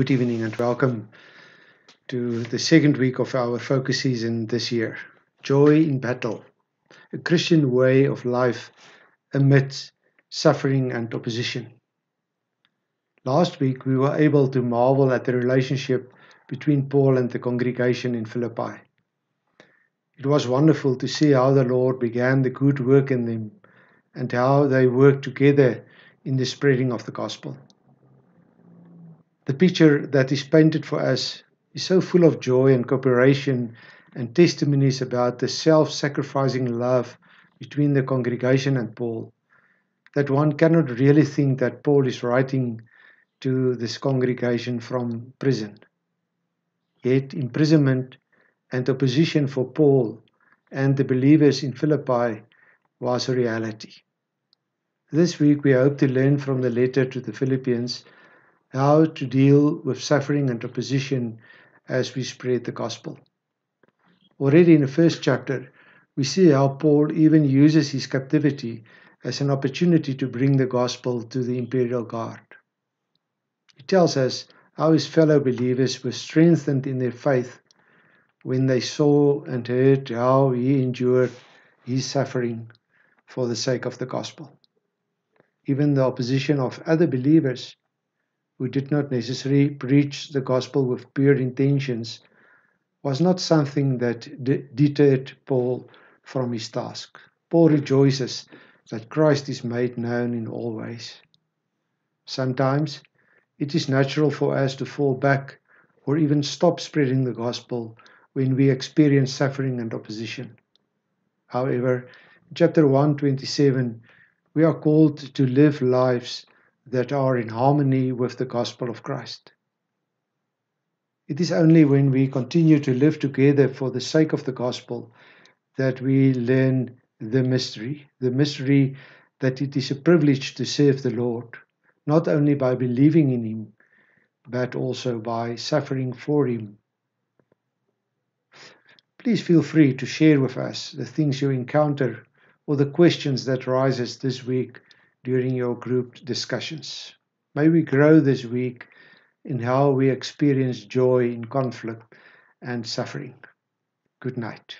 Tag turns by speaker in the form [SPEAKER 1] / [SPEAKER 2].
[SPEAKER 1] Good evening and welcome to the second week of our focus season this year. Joy in battle, a Christian way of life amidst suffering and opposition. Last week we were able to marvel at the relationship between Paul and the congregation in Philippi. It was wonderful to see how the Lord began the good work in them and how they worked together in the spreading of the gospel. The picture that is painted for us is so full of joy and cooperation and testimonies about the self-sacrificing love between the congregation and Paul that one cannot really think that Paul is writing to this congregation from prison. Yet imprisonment and opposition for Paul and the believers in Philippi was a reality. This week we hope to learn from the letter to the Philippians how to deal with suffering and opposition as we spread the gospel. Already in the first chapter, we see how Paul even uses his captivity as an opportunity to bring the gospel to the imperial guard. He tells us how his fellow believers were strengthened in their faith when they saw and heard how he endured his suffering for the sake of the gospel. Even the opposition of other believers who did not necessarily preach the gospel with pure intentions, was not something that deterred Paul from his task. Paul rejoices that Christ is made known in all ways. Sometimes it is natural for us to fall back or even stop spreading the gospel when we experience suffering and opposition. However, in chapter 1:27, we are called to live lives that are in harmony with the gospel of Christ. It is only when we continue to live together for the sake of the gospel that we learn the mystery that it is a privilege to serve the Lord, not only by believing in Him, but also by suffering for Him. Please feel free to share with us the things you encounter or the questions that rises this week during your group discussions. May we grow this week in how we experience joy in conflict and suffering. Good night.